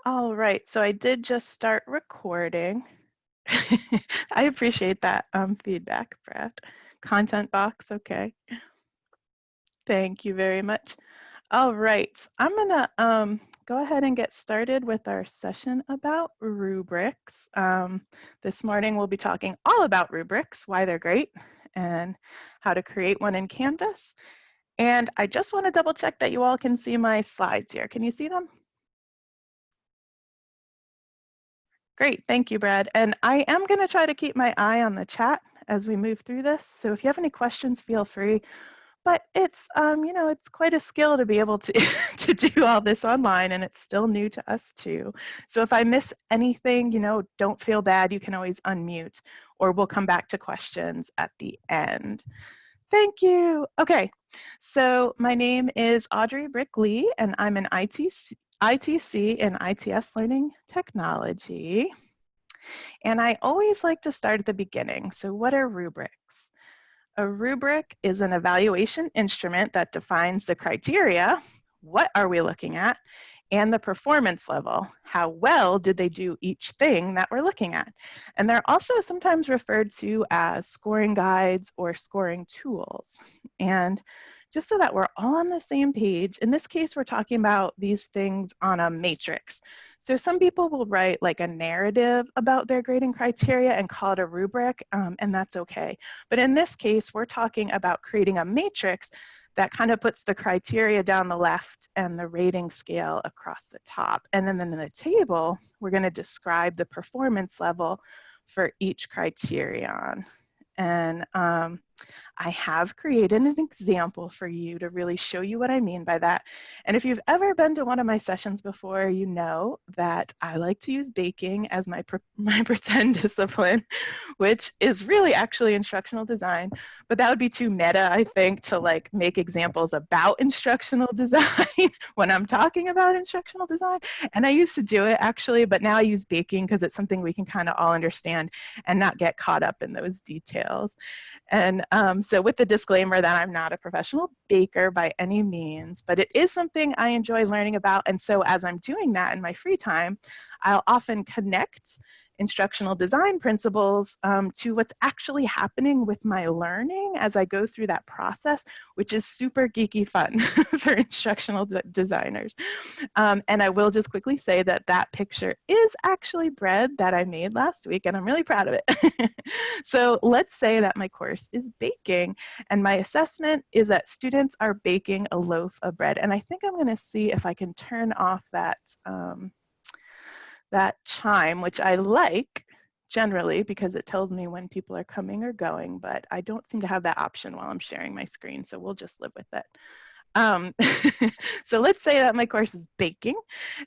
All right, so I did just start recording. I appreciate that feedback, Brad. Content box, okay. Thank you very much. All right, I'm gonna go ahead and get started with our session about rubrics. This morning we'll be talking all about rubrics, why they're great, and how to create one in Canvas. And I just want to double check that you all can see my slides here. Can you see them? Great, thank you, Brad. And I am going to try to keep my eye on the chat as we move through this. So if you have any questions, feel free. But it's, it's quite a skill to be able to, to do all this online, and it's still new to us too. So if I miss anything, don't feel bad. You can always unmute, or we'll come back to questions at the end. Thank you. Okay, so my name is Audrey Brick-Lee, and I'm an ITC in ITS Learning Technology. And I always like to start at the beginning. So what are rubrics? A rubric is an evaluation instrument that defines the criteria, what are we looking at, and the performance level, how well did they do each thing that we're looking at. And they're also sometimes referred to as scoring guides or scoring tools. And just so that we're all on the same page, in this case, we're talking about these things on a matrix. So some people will write like a narrative about their grading criteria and call it a rubric, and that's okay. But in this case, we're talking about creating a matrix that kind of puts the criteria down the left and the rating scale across the top. And then in the table, we're going to describe the performance level for each criterion. And I have created an example for you to really show you what I mean by that. And if you've ever been to one of my sessions before, you know that I like to use baking as my pretend discipline, which is really actually instructional design. But that would be too meta, I think, to like make examples about instructional design when I'm talking about instructional design. And I used to do it actually, but now I use baking because it's something we can kind of all understand and not get caught up in those details. And so with the disclaimer that I'm not a professional baker by any means, but it is something I enjoy learning about. And so as I'm doing that in my free time, I'll often connect instructional design principles to what's actually happening with my learning as I go through that process, which is super geeky fun for instructional designers. And I will just quickly say that that picture is actually bread that I made last week, and I'm really proud of it. So let's say that my course is baking, and my assessment is that students are baking a loaf of bread. And I think I'm going to see if I can turn off that that chime, which I like generally because it tells me when people are coming or going, but I don't seem to have that option while I'm sharing my screen, so we'll just live with it. So let's say that my course is baking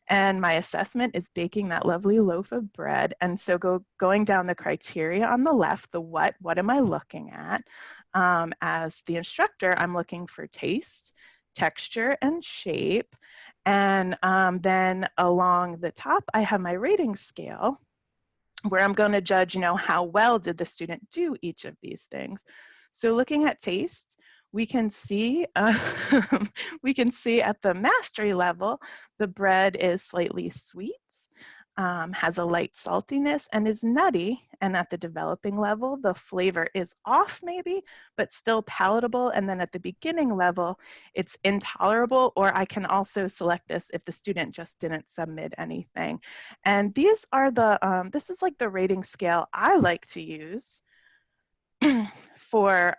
and my assessment is baking that lovely loaf of bread. And so going down the criteria on the left, the what am I looking at? As the instructor, I'm looking for taste, texture, and shape. And then along the top, I have my rating scale where I'm going to judge, how well did the student do each of these things. So looking at taste, we can see we can see at the mastery level, the bread is slightly sweet, has a light saltiness, and is nutty. And at the developing level, the flavor is off maybe, but still palatable. And then at the beginning level, it's intolerable, or I can also select this if the student just didn't submit anything. And these are this is like the rating scale I like to use for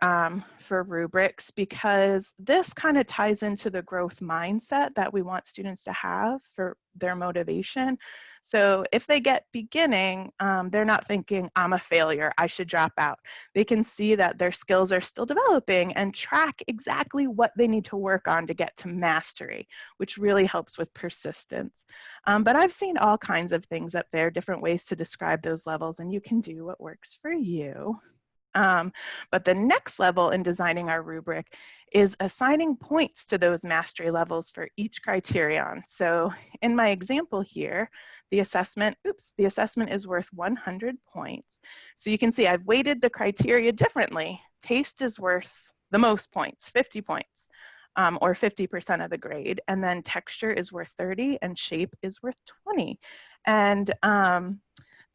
rubrics, because this kind of ties into the growth mindset that we want students to have for their motivation. So if they get beginning, they're not thinking, I'm a failure, I should drop out. They can see that their skills are still developing and track exactly what they need to work on to get to mastery, which really helps with persistence. But I've seen all kinds of things up there, different ways to describe those levels, and you can do what works for you. But the next level in designing our rubric is assigning points to those mastery levels for each criterion. So in my example here, the assessment is worth 100 points. So you can see I've weighted the criteria differently. Taste is worth the most points, 50 points. or 50% of the grade. And then texture is worth 30 and shape is worth 20. And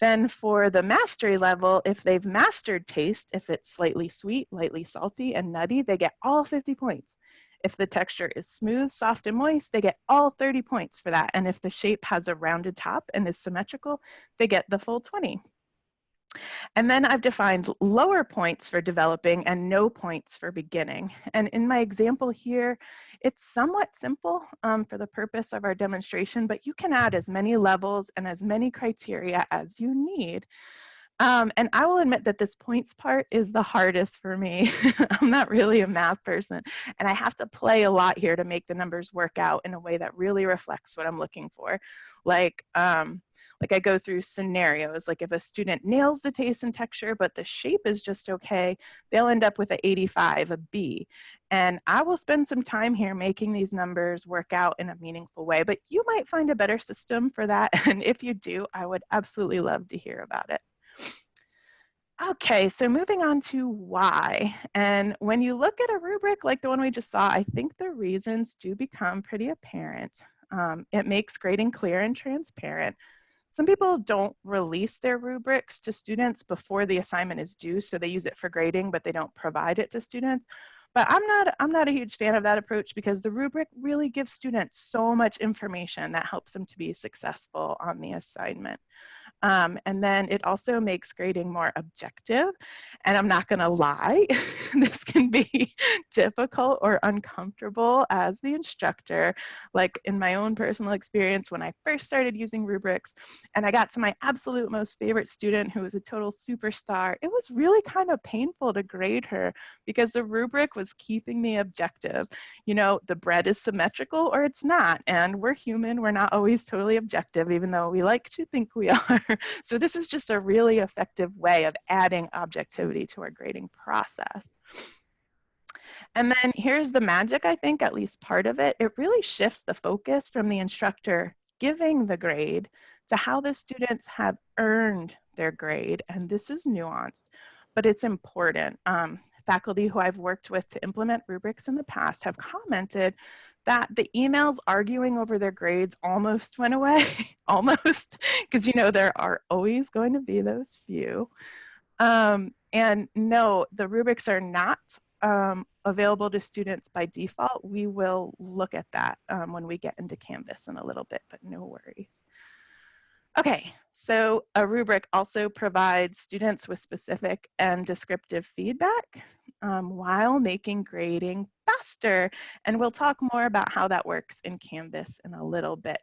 then for the mastery level, if they've mastered taste, if it's slightly sweet, lightly salty, and nutty, they get all 50 points. If the texture is smooth, soft, and moist, they get all 30 points for that. And if the shape has a rounded top and is symmetrical, they get the full 20. And then I've defined lower points for developing and no points for beginning. And in my example here, it's somewhat simple for the purpose of our demonstration, but you can add as many levels and as many criteria as you need. And I will admit that this points part is the hardest for me. I'm not really a math person, and I have to play a lot here to make the numbers work out in a way that really reflects what I'm looking for. Like I go through scenarios, like if a student nails the taste and texture, but the shape is just okay, they'll end up with an 85, a B. And I will spend some time here making these numbers work out in a meaningful way, but you might find a better system for that. And if you do, I would absolutely love to hear about it. Okay, so moving on to why. And when you look at a rubric like the one we just saw, I think the reasons do become pretty apparent. It makes grading clear and transparent. Some people don't release their rubrics to students before the assignment is due, so they use it for grading, but they don't provide it to students. But I'm not a huge fan of that approach because the rubric really gives students so much information that helps them to be successful on the assignment. And then it also makes grading more objective. And I'm not going to lie, this can be difficult or uncomfortable as the instructor. Like in my own personal experience, when I first started using rubrics and I got to my absolute most favorite student who was a total superstar, it was really kind of painful to grade her because the rubric was keeping me objective. You know, the bread is symmetrical or it's not. And we're human, we're not always totally objective, even though we like to think we are. So this is just a really effective way of adding objectivity to our grading process. And then here's the magic, I think, at least part of it. It really shifts the focus from the instructor giving the grade to how the students have earned their grade. And this is nuanced, but it's important. Faculty who I've worked with to implement rubrics in the past have commented that the emails arguing over their grades almost went away, almost, because you know there are always going to be those few. And no, the rubrics are not available to students by default. We will look at that when we get into Canvas in a little bit, but no worries. Okay, so a rubric also provides students with specific and descriptive feedback while making grading faster. And we'll talk more about how that works in Canvas in a little bit.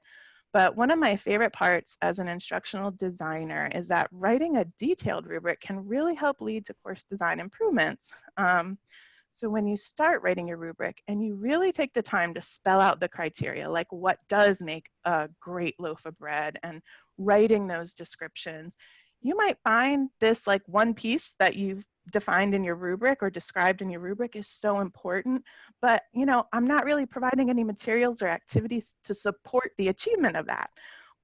But one of my favorite parts as an instructional designer is that writing a detailed rubric can really help lead to course design improvements. So when you start writing your rubric and you really take the time to spell out the criteria, like what does make a great loaf of bread, and writing those descriptions, you might find this like one piece that you've defined in your rubric or described in your rubric is so important, but you know, I'm not really providing any materials or activities to support the achievement of that.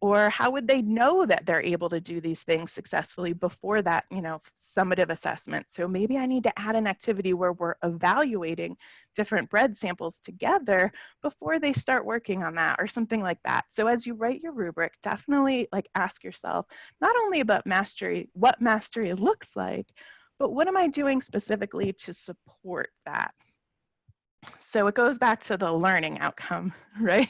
Or how would they know that they're able to do these things successfully before that, you know, summative assessment? So maybe I need to add an activity where we're evaluating different bread samples together before they start working on that or something like that. So as you write your rubric, definitely like ask yourself, not only about mastery, what mastery looks like, but what am I doing specifically to support that? So it goes back to the learning outcome, right?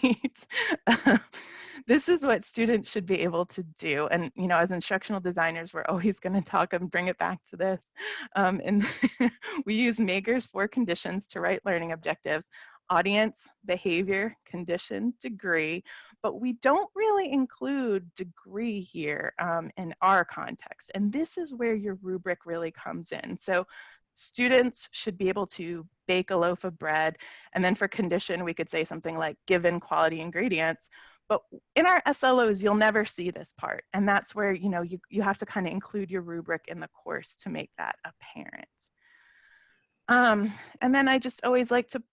This is what students should be able to do. And, you know, as instructional designers, we're always going to talk and bring it back to this. And we use Mager's 4 conditions to write learning objectives: audience, behavior, condition, degree, but we don't really include degree here in our context. And this is where your rubric really comes in. So students should be able to bake a loaf of bread. And then for condition, we could say something like given quality ingredients. But in our SLOs, you'll never see this part. And that's where, you know, you have to kind of include your rubric in the course to make that apparent. And then I just always like to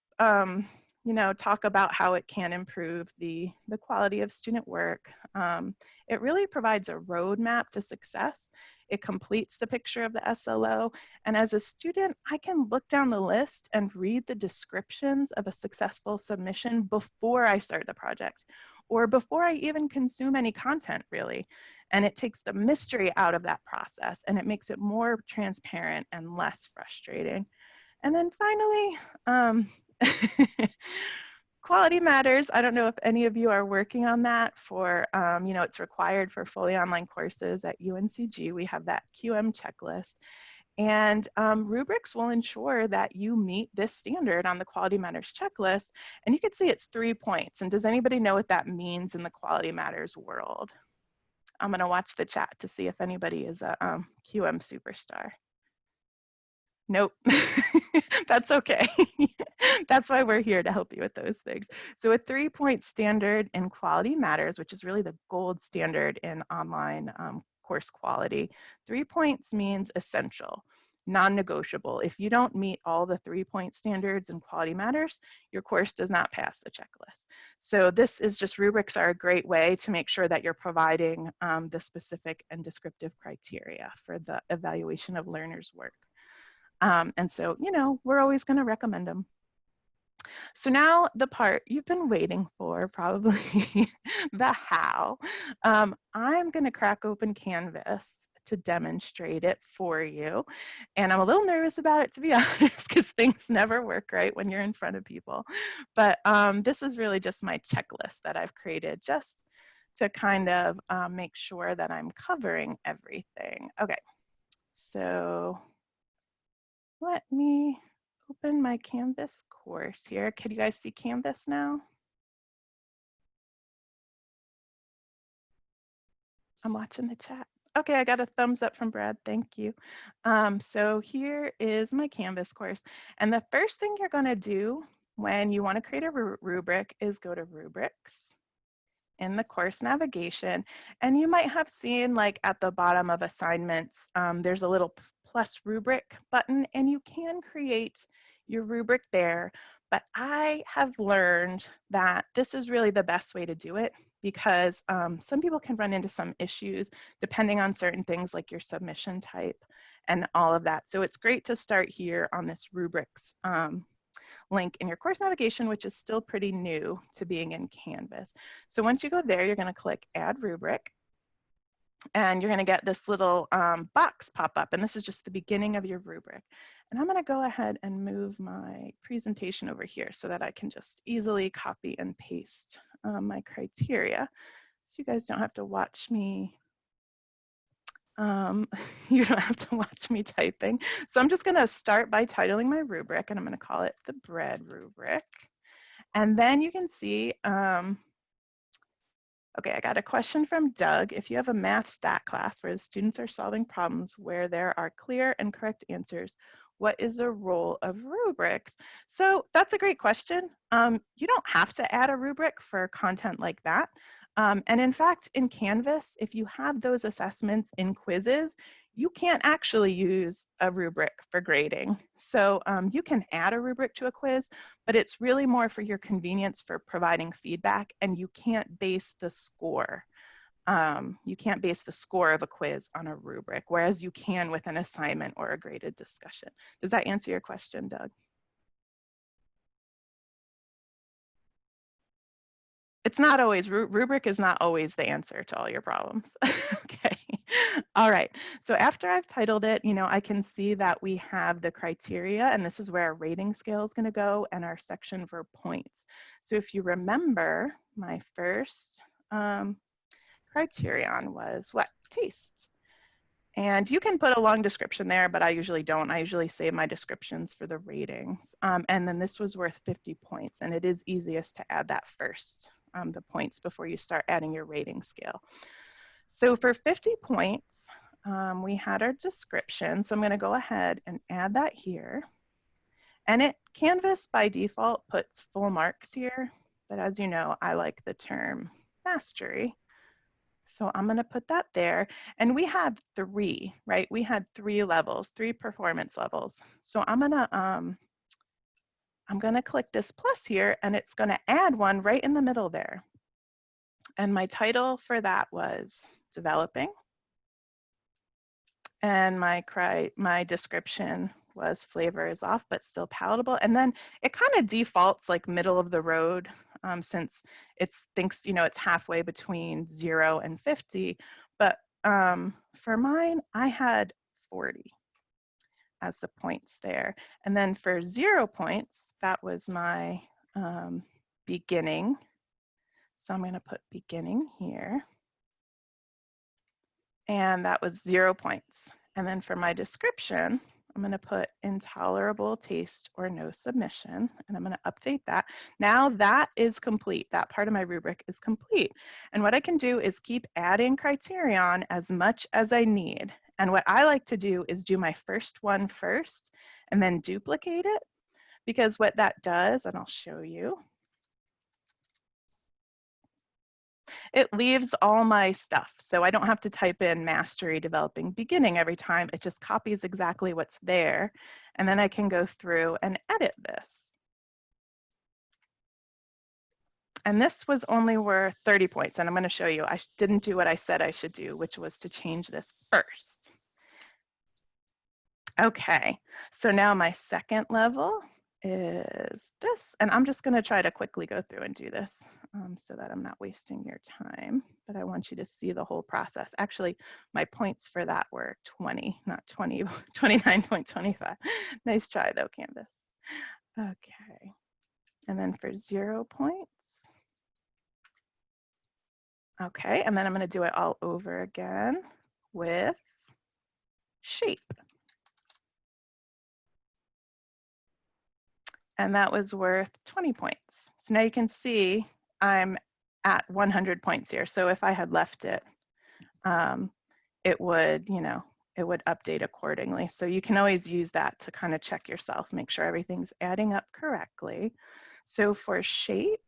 talk about how it can improve the quality of student work. It really provides a roadmap to success. It completes the picture of the SLO. And as a student, I can look down the list and read the descriptions of a successful submission before I start the project, or before I even consume any content, really. And it takes the mystery out of that process, and it makes it more transparent and less frustrating. And then finally, quality matters. I don't know if any of you are working on that for, it's required for fully online courses at UNCG. We have that QM checklist. And Rubrics will ensure that you meet this standard on the Quality Matters checklist. And you can see it's 3 points. And does anybody know what that means in the Quality Matters world? I'm going to watch the chat to see if anybody is a QM superstar. Nope, that's okay. That's why we're here, to help you with those things. So a 3-point standard in Quality Matters, which is really the gold standard in online course quality. 3 points means essential, non-negotiable. If you don't meet all the 3-point standards in Quality Matters, your course does not pass the checklist. So this is just, rubrics are a great way to make sure that you're providing the specific and descriptive criteria for the evaluation of learners' work. And so, we're always going to recommend them. So now the part you've been waiting for, probably, the how. I'm going to crack open Canvas to demonstrate it for you. And I'm a little nervous about it, to be honest, because things never work right when you're in front of people. But this is really just my checklist that I've created, just to kind of make sure that I'm covering everything. Okay, so let me open my Canvas course here. Can you guys see Canvas now? I'm watching the chat. Okay, I got a thumbs up from Brad, thank you. So here is my Canvas course. And the first thing you're gonna do when you wanna create a rubric is go to Rubrics in the course navigation. And you might have seen, like, at the bottom of assignments, there's a little plus rubric button, and you can create your rubric there. But I have learned that this is really the best way to do it, because some people can run into some issues depending on certain things like your submission type and all of that. So it's great to start here on this rubrics link in your course navigation, which is still pretty new to being in Canvas. So once you go there, you're going to click Add Rubric, and you're going to get this little box pop up, and this is just the beginning of your rubric. And I'm going to go ahead and move my presentation over here so that I can just easily copy and paste my criteria, so you guys don't have to watch me. You don't have to watch me typing. So I'm just going to start by titling my rubric, and I'm going to call it the bread rubric. And then you can see, okay, I got a question from Doug. If you have a math stat class where the students are solving problems where there are clear and correct answers, what is the role of rubrics? So that's a great question. You don't have to add a rubric for content like that. And in fact, in Canvas, if you have those assessments in quizzes, you can't actually use a rubric for grading. So you can add a rubric to a quiz, but it's really more for your convenience for providing feedback, and you can't base the score. You can't base the score of a quiz on a rubric, whereas you can with an assignment or a graded discussion. Does that answer your question, Doug? It's not always, rubric is not always the answer to all your problems. Okay, all right. So after I've titled it, I can see that we have the criteria, and this is where our rating scale is going to go, and our section for points. So if you remember, my first criterion was what? Taste. And you can put a long description there, but I usually don't. I usually save my descriptions for the ratings. And then this was worth 50 points, and it is easiest to add that first, the points, before you start adding your rating scale. So for 50 points, we had our description. So I'm going to go ahead and add that here. And Canvas by default puts full marks here, but as you know, I like the term mastery. So I'm going to put that there. And we had 3, right? We had 3 levels, 3 performance levels. So I'm going to I'm going to click this plus here, and it's going to add one right in the middle there. And my title for that was developing. And my description was flavor is off, but still palatable. And then it kind of defaults like middle of the road, since it thinks, you know, it's halfway between 0 and 50. But for mine, I had 40 as the points there. And then for 0 points, that was my beginning. So I'm going to put beginning here. And that was 0 points. And then for my description, I'm going to put intolerable taste or no submission, and I'm going to update that. Now that is complete. That part of my rubric is complete. And what I can do is keep adding criterion as much as I need. And what I like to do is do my first one first and then duplicate it, because what that does, and I'll show you, it leaves all my stuff. So I don't have to type in mastery developing beginning every time. It just copies exactly what's there. And then I can go through and edit this. And this was only worth 30 points. And I'm going to show you, I didn't do what I said I should do, which was to change this first. Okay, so now my second level is this, and I'm just going to try to quickly go through and do this so that I'm not wasting your time, but I want you to see the whole process. Actually, my points for that were 20, not 20, 29.25. Nice try though, Canvas. Okay, and then for 0 points. Okay, and then I'm going to do it all over again with shape. And that was worth 20 points. So now you can see I'm at 100 points here. So if I had left it, it would, you know, it would update accordingly. So you can always use that to kind of check yourself, make sure everything's adding up correctly. So for shape,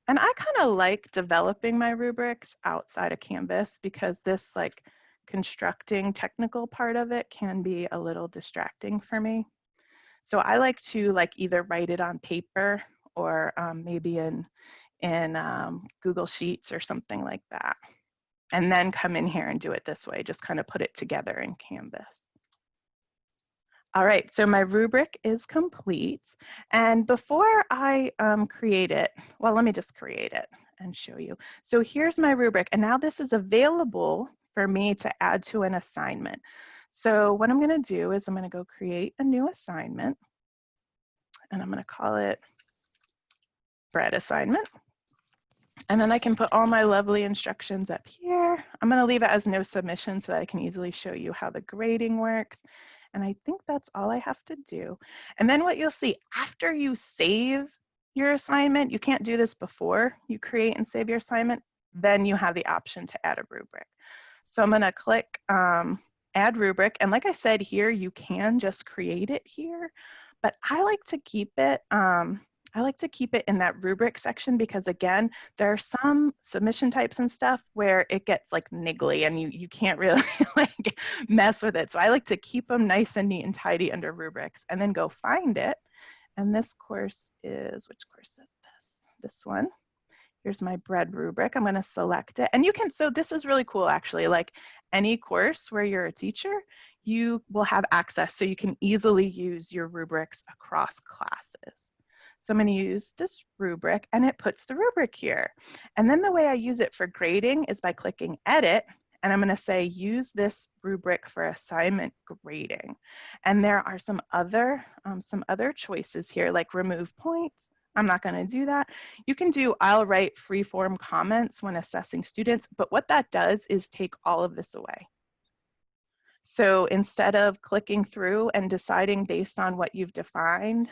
and I kind of like developing my rubrics outside of Canvas, because this like constructing technical part of it can be a little distracting for me. So I like to like either write it on paper or maybe in Google Sheets or something like that, and then come in here and do it this way, just kind of put it together in Canvas. All right, so my rubric is complete. And before I create it, well, let me just create it and show you. So here's my rubric, and now this is available for me to add to an assignment. So what I'm gonna do is I'm gonna go create a new assignment, and I'm gonna call it bread assignment. And then I can put all my lovely instructions up here. I'm gonna leave it as no submission so that I can easily show you how the grading works. And I think that's all I have to do. And then what you'll see, after you save your assignment, you can't do this before you create and save your assignment, then you have the option to add a rubric. So I'm gonna click add rubric. And like I said here, you can just create it here, but I like to keep it in that rubric section, because again, there are some submission types and stuff where it gets like niggly and you can't really like mess with it. So I like to keep them nice and neat and tidy under rubrics, and then go find it. And this course is, which course is this? This one. Here's my bread rubric. I'm going to select it. And you can, so this is really cool actually, like any course where you're a teacher, you will have access, so you can easily use your rubrics across classes. So I'm going to use this rubric, and it puts the rubric here. And then the way I use it for grading is by clicking edit, and I'm going to say use this rubric for assignment grading. And there are some other choices here, like remove points. I'm not going to do that. You can do I'll write free-form comments when assessing students, but what that does is take all of this away. So instead of clicking through and deciding based on what you've defined,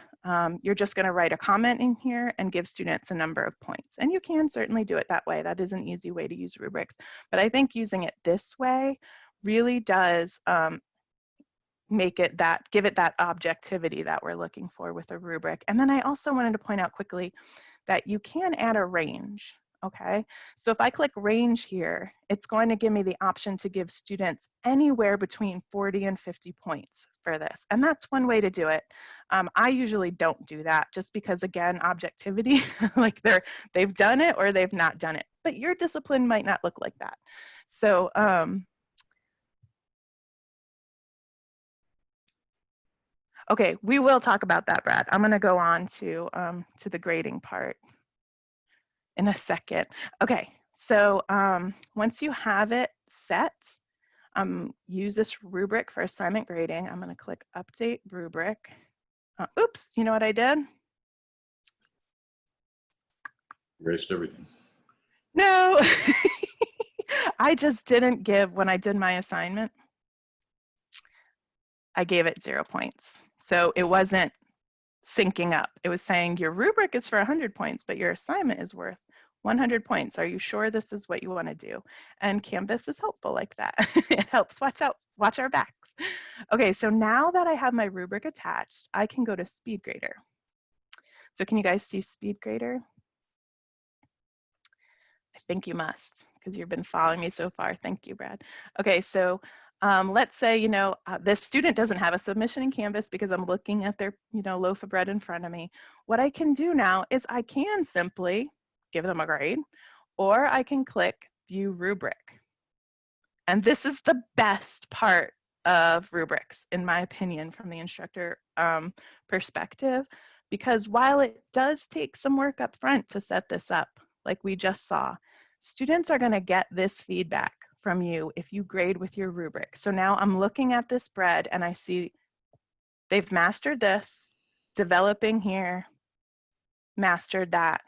you're just going to write a comment in here and give students a number of points. And you can certainly do it that way. That is an easy way to use rubrics. But I think using it this way really does give it that objectivity that we're looking for with a rubric. And then I also wanted to point out quickly that you can add a range. okay? So if I click range here, it's going to give me the option to give students anywhere between 40 and 50 points for this. And that's one way to do it. I usually don't do that just because, again, objectivity, like they've done it or they've not done it. But your discipline might not look like that. So, okay, we will talk about that, Brad. I'm going to go on to the grading part in a second. Okay, so once you have it set, use this rubric for assignment grading. I'm going to click Update Rubric. Oops, you know what I did? Erased everything. No, I just didn't give, when I did my assignment, I gave it 0 points. So it wasn't syncing up. It was saying your rubric is for 100 points, but your assignment is worth 100 points. Are you sure this is what you want to do? And Canvas is helpful like that. It helps watch our backs. Okay, so now that I have my rubric attached, I can go to Speed Grader. So can you guys see Speed Grader? I think you must, because you've been following me so far. Thank you, Brad. Okay, so let's say, this student doesn't have a submission in Canvas because I'm looking at their, loaf of bread in front of me. What I can do now is I can simply give them a grade, or I can click View Rubric. And this is the best part of rubrics, in my opinion, from the instructor perspective, because while it does take some work up front to set this up, like we just saw, students are going to get this feedback from you if you grade with your rubric. So now I'm looking at this bread and I see they've mastered this, developing here, mastered that,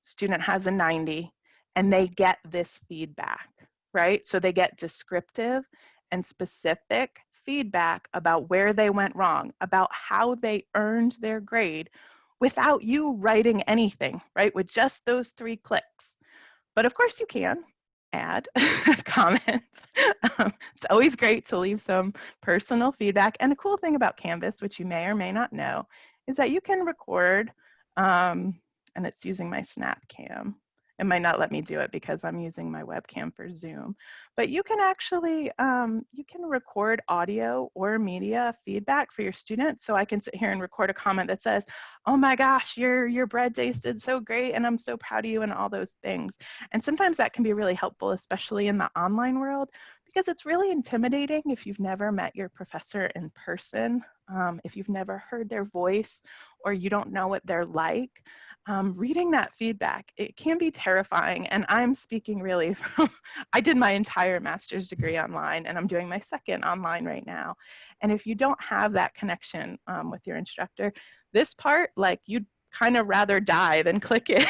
student has a 90, and they get this feedback, right? So they get descriptive and specific feedback about where they went wrong, about how they earned their grade without you writing anything, right? With just those 3 clicks. But of course you can add comments. It's always great to leave some personal feedback. And a cool thing about Canvas, which you may or may not know, is that you can record, and it's using my snap cam. It might not let me do it because I'm using my webcam for Zoom, but you can actually, you can record audio or media feedback for your students. So I can sit here and record a comment that says, oh my gosh, your bread tasted so great and I'm so proud of you and all those things. And sometimes that can be really helpful, especially in the online world, because it's really intimidating if you've never met your professor in person, if you've never heard their voice or you don't know what they're like. Reading that feedback, it can be terrifying. And I'm speaking really from, I did my entire master's degree online and I'm doing my second online right now. And if you don't have that connection with your instructor, this part, like you'd kind of rather die than click it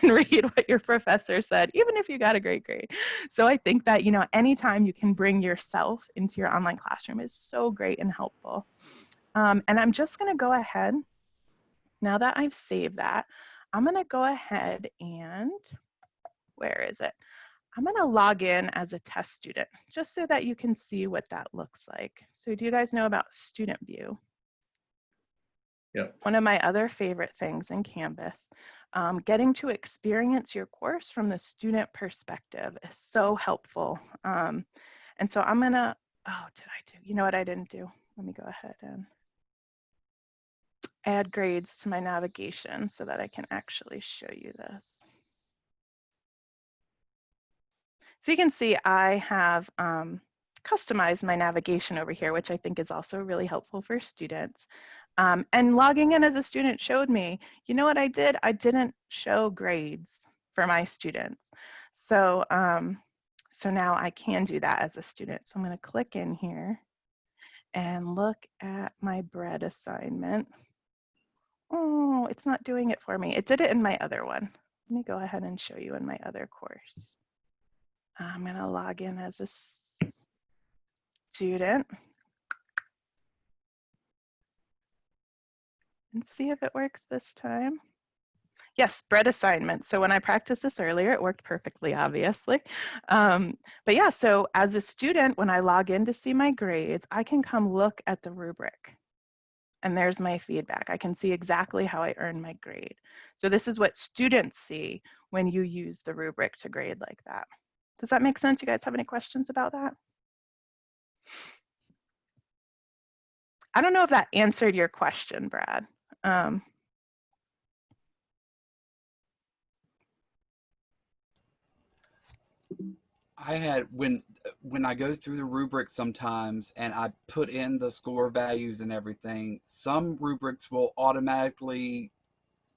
and read what your professor said, even if you got a great grade. So I think that, anytime you can bring yourself into your online classroom is so great and helpful. And I'm just gonna go ahead, now that I've saved that, I'm gonna go ahead and, where is it? I'm gonna log in as a test student, just so that you can see what that looks like. So do you guys know about Student View? Yep. One of my other favorite things in Canvas, getting to experience your course from the student perspective is so helpful. And so I'm gonna, you know what I didn't do? Let me go ahead and add grades to my navigation so that I can actually show you this. So you can see I have customized my navigation over here, which I think is also really helpful for students. And logging in as a student showed me, you know what I did? I didn't show grades for my students. So, so now I can do that as a student. So I'm gonna click in here and look at my bread assignment. Oh, it's not doing it for me. It did it in my other one. Let me go ahead and show you in my other course. I'm gonna log in as a student and see if it works this time. Yes, bread assignment. So when I practiced this earlier, it worked perfectly, obviously. But yeah, so as a student, when I log in to see my grades, I can come look at the rubric and there's my feedback. I can see exactly how I earn my grade. So this is what students see when you use the rubric to grade like that. Does that make sense? You guys have any questions about that? I don't know if that answered your question, Brad. I had when I go through the rubric sometimes and I put in the score values and everything, some rubrics will automatically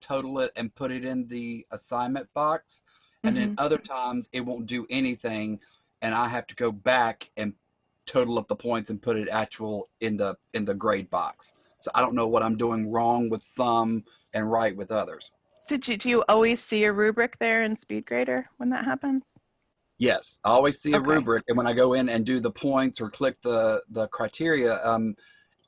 total it and put it in the assignment box, and then other times it won't do anything and I have to go back and total up the points and put it actual in the grade box. So I don't know what I'm doing wrong with some and right with others. Do you always see a rubric there in SpeedGrader when that happens? Yes, I always see a Okay. rubric, and when I go in and do the points or click the criteria,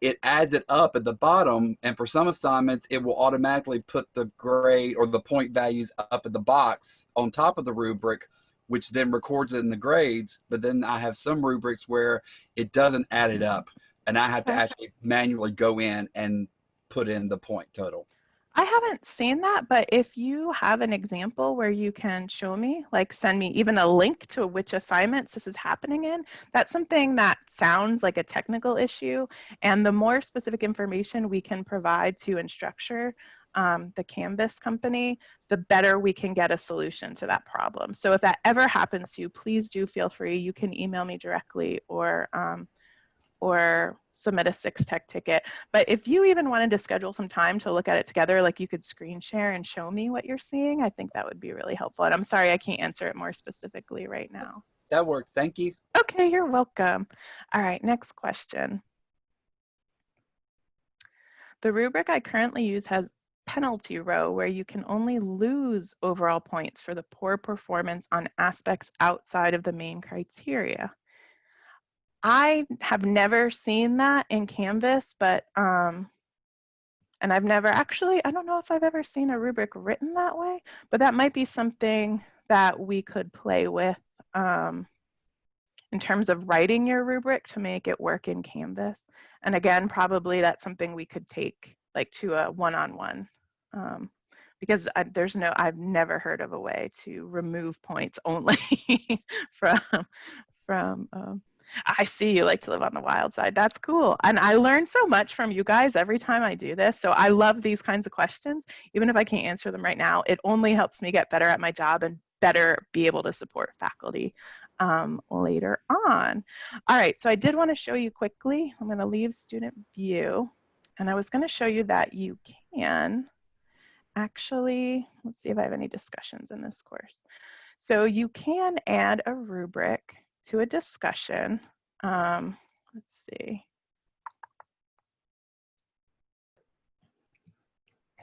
it adds it up at the bottom. And for some assignments, it will automatically put the grade or the point values up in the box on top of the rubric, which then records it in the grades. But then I have some rubrics where it doesn't add it up, and I have to actually manually go in and put in the point total. I haven't seen that, but if you have an example where you can show me, like send me even a link to which assignments this is happening in, that's something that sounds like a technical issue. And the more specific information we can provide to Instructure, the Canvas company, the better we can get a solution to that problem. So if that ever happens to you, please do feel free. You can email me directly or submit a 6-tech ticket. But if you even wanted to schedule some time to look at it together, like you could screen share and show me what you're seeing, I think that would be really helpful. And I'm sorry I can't answer it more specifically right now. That worked. Thank you. Okay, you're welcome. All right, next question. The rubric I currently use has penalty row where you can only lose overall points for the poor performance on aspects outside of the main criteria. I have never seen that in Canvas, but, and I've never actually, I don't know if I've ever seen a rubric written that way, but that might be something that we could play with in terms of writing your rubric to make it work in Canvas. And again, probably that's something we could take like to a one-on-one because I've never heard of a way to remove points only from I see you like to live on the wild side. That's cool. And I learn so much from you guys every time I do this. So I love these kinds of questions. Even if I can't answer them right now, it only helps me get better at my job and better be able to support faculty later on. All right, so I did want to show you quickly. I'm going to leave student view. And I was going to show you that you can actually, let's see if I have any discussions in this course. So you can add a rubric to a discussion. Let's see.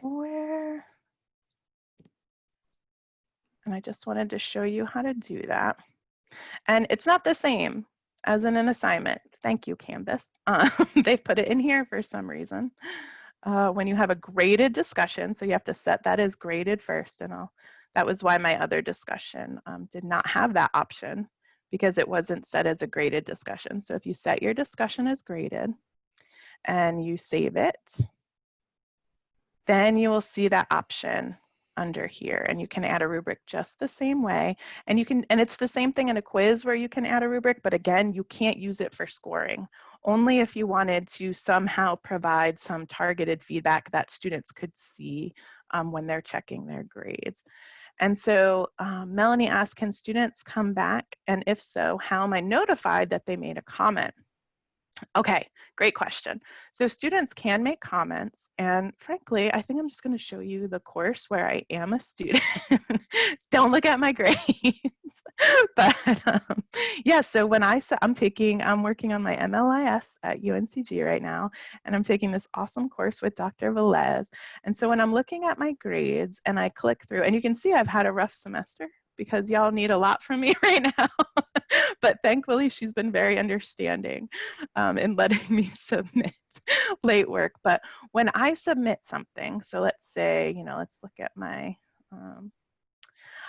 Where? And I just wanted to show you how to do that. And it's not the same as in an assignment. Thank you, Canvas. They've put it in here for some reason. When you have a graded discussion, so you have to set that as graded first, and that was why my other discussion did not have that option, because it wasn't set as a graded discussion. So if you set your discussion as graded and you save it, then you will see that option under here, and you can add a rubric just the same way. And it's the same thing in a quiz where you can add a rubric, but again, you can't use it for scoring. Only if you wanted to somehow provide some targeted feedback that students could see when they're checking their grades. And so Melanie asked, can students come back? And if so, how am I notified that they made a comment? Okay, great question. So students can make comments, and frankly, I think I'm just going to show you the course where I am a student. Don't look at my grades. But yeah, so when I'm working on my MLIS at UNCG right now, and I'm taking this awesome course with Dr. Velez. And so when I'm looking at my grades and I click through, and you can see I've had a rough semester because y'all need a lot from me right now. But thankfully, she's been very understanding in letting me submit late work. But when I submit something, so let's say, let's look at my,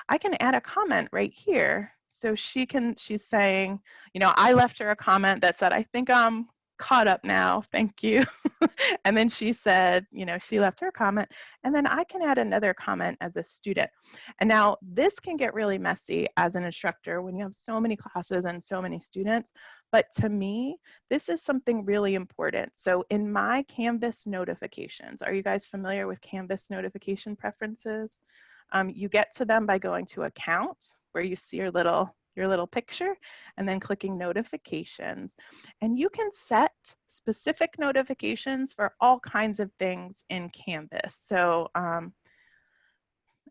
I can add a comment right here. So she's saying, I left her a comment that said, I think I'm caught up now, thank you. And then she said, you know, she left her comment, and then I can add another comment as a student. And now this can get really messy as an instructor when you have so many classes and so many students, but to me, this is something really important. So in my Canvas notifications, are you guys familiar with Canvas notification preferences? You get to them by going to Account, where you see your little picture, and then clicking Notifications. And you can set specific notifications for all kinds of things in Canvas. So, and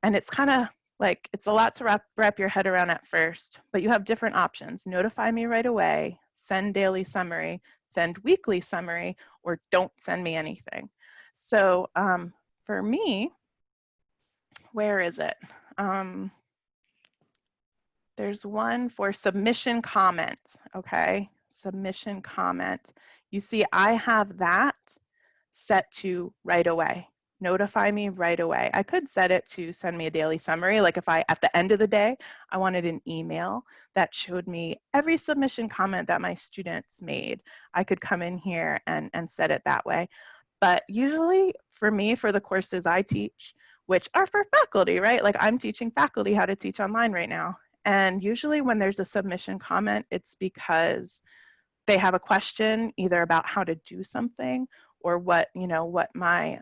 it's kind of like, it's a lot to wrap your head around at first, but you have different options. Notify me right away, send daily summary, send weekly summary, or don't send me anything. So for me, where is it? There's one for submission comments, okay? Submission comment. You see, I have that set to right away. Notify me right away. I could set it to send me a daily summary. Like if I, at the end of the day, I wanted an email that showed me every submission comment that my students made, I could come in here and set it that way. But usually for me, for the courses I teach, which are for faculty, right? Like I'm teaching faculty how to teach online right now. And usually when there's a submission comment, it's because they have a question either about how to do something or what, you know, what my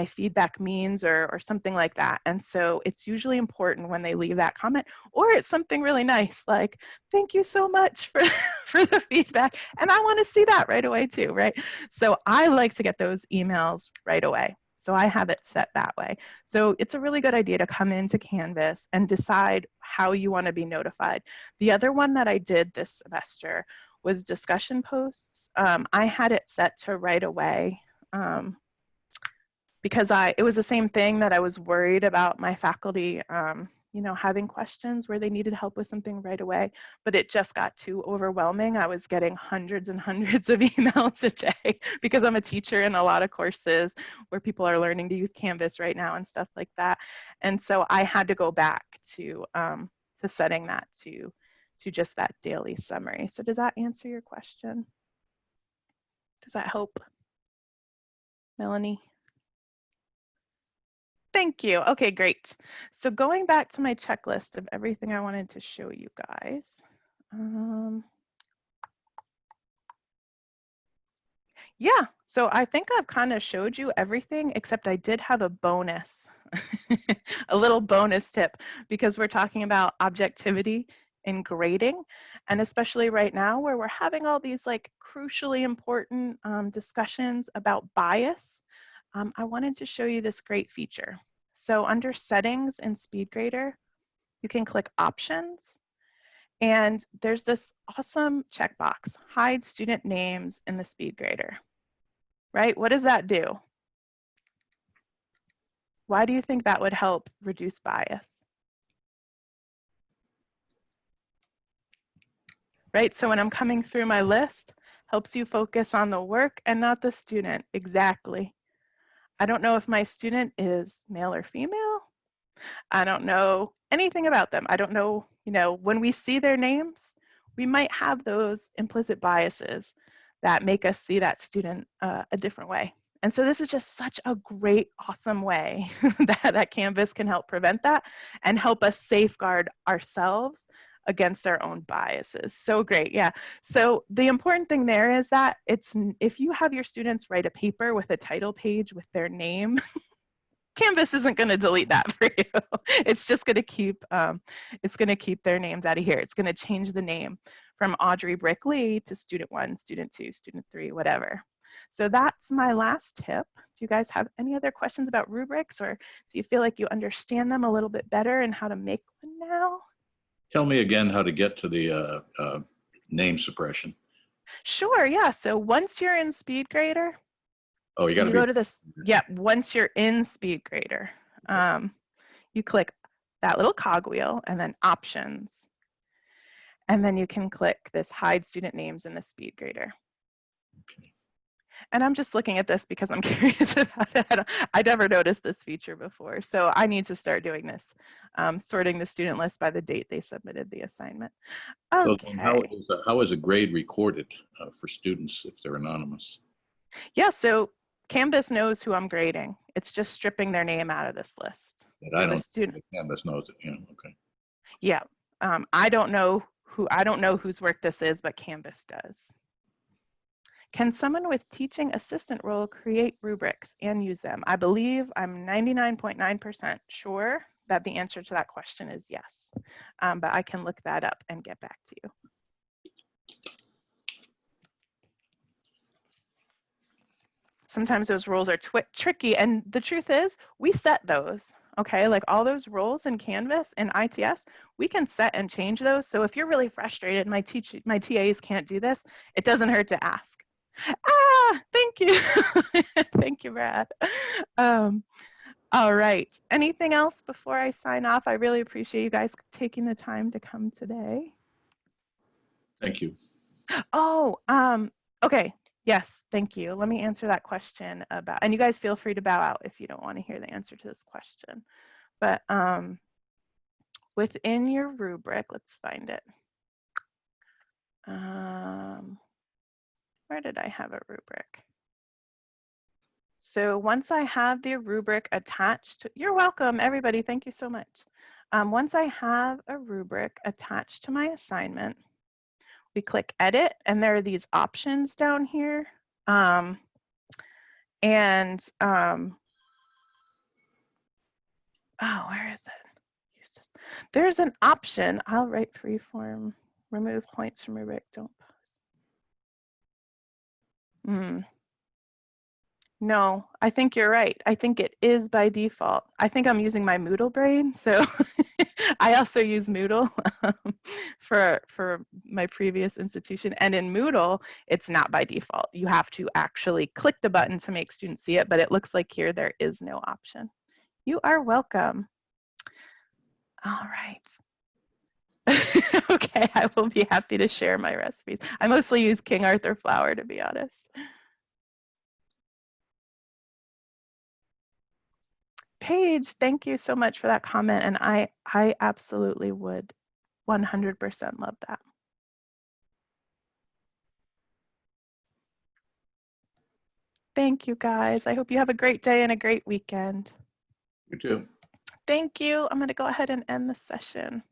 feedback means or something like that. And so it's usually important when they leave that comment, or it's something really nice like, thank you so much for, for the feedback. And I want to see that right away too, right? So I like to get those emails right away. So I have it set that way. So it's a really good idea to come into Canvas and decide how you want to be notified. The other one that I did this semester was discussion posts. I had it set to right away because it was the same thing that I was worried about my faculty, you know, having questions where they needed help with something right away, but it just got too overwhelming. I was getting hundreds and hundreds of emails a day because I'm a teacher in a lot of courses where people are learning to use Canvas right now and stuff like that. And so I had to go back to setting that to just that daily summary. So does that answer your question? Does that help, Melanie? Thank you. Okay, great. So going back to my checklist of everything I wanted to show you guys. Yeah, so I think I've kind of showed you everything, except I did have a bonus, a little bonus tip, because we're talking about objectivity in grading, and especially right now where we're having all these like crucially important discussions about bias. I wanted to show you this great feature. So under settings in SpeedGrader, you can click options, and there's this awesome checkbox, hide student names in the SpeedGrader, right? What does that do? Why do you think that would help reduce bias? Right, so when I'm coming through my list, helps you focus on the work and not the student, exactly. I don't know if my student is male or female. I don't know anything about them. I don't know, you know, when we see their names, we might have those implicit biases that make us see that student a different way. And so this is just such a great, awesome way that Canvas can help prevent that and help us safeguard ourselves against our own biases. So great, yeah. So the important thing there is that if you have your students write a paper with a title page with their name, Canvas isn't going to delete that for you. It's just going to keep their names out of here. It's going to change the name from Audrey Brickley to student 1, student 2, student 3, whatever. So that's my last tip. Do you guys have any other questions about rubrics, or do you feel like you understand them a little bit better and how to make one now? Tell me again how to get to the name suppression. Sure, yeah. So once you're in SpeedGrader, Oh, you got to go to this. Yeah, once you're in SpeedGrader, okay. You click that little cogwheel and then options. And then you can click this hide student names in the SpeedGrader. Okay. And I'm just looking at this because I'm curious about it. I never noticed this feature before, so I need to start doing this, sorting the student list by the date they submitted the assignment. So then Okay. how is a grade recorded for students if they're anonymous? Yeah, so Canvas knows who I'm grading. It's just stripping their name out of this list. That So I the don't, student, Canvas knows it, yeah, okay. yeah, I don't know whose work this is, but Canvas does. Can someone with teaching assistant role create rubrics and use them? I believe I'm 99.9% sure that the answer to that question is yes, but I can look that up and get back to you. Sometimes those roles are tricky, and the truth is we set those, okay? Like all those roles in Canvas and ITS, we can set and change those. So if you're really frustrated, my TAs can't do this, it doesn't hurt to ask. Ah, thank you. Thank you, Brad. All right, anything else before I sign off? I really appreciate you guys taking the time to come today. Thank you. Oh, okay. Yes, thank you. Let me answer that question about, and you guys feel free to bow out if you don't want to hear the answer to this question. But within your rubric, let's find it. Where did I have a rubric? So once I have the rubric attached, you're welcome, everybody. Thank you so much. Once I have a rubric attached to my assignment, we click edit, and there are these options down here. Oh, where is it? There's an option. I'll write freeform, remove points from rubric, don't post. No, I think you're right. I think it is by default. I think I'm using my Moodle brain. So I also use Moodle for my previous institution. And in Moodle, it's not by default. You have to actually click the button to make students see it, but it looks like here there is no option. You are welcome. All right. Okay, I will be happy to share my recipes. I mostly use King Arthur flour, to be honest. Paige, thank you so much for that comment. And I absolutely would 100% love that. Thank you, guys. I hope you have a great day and a great weekend. You too. Thank you. I'm going to go ahead and end the session.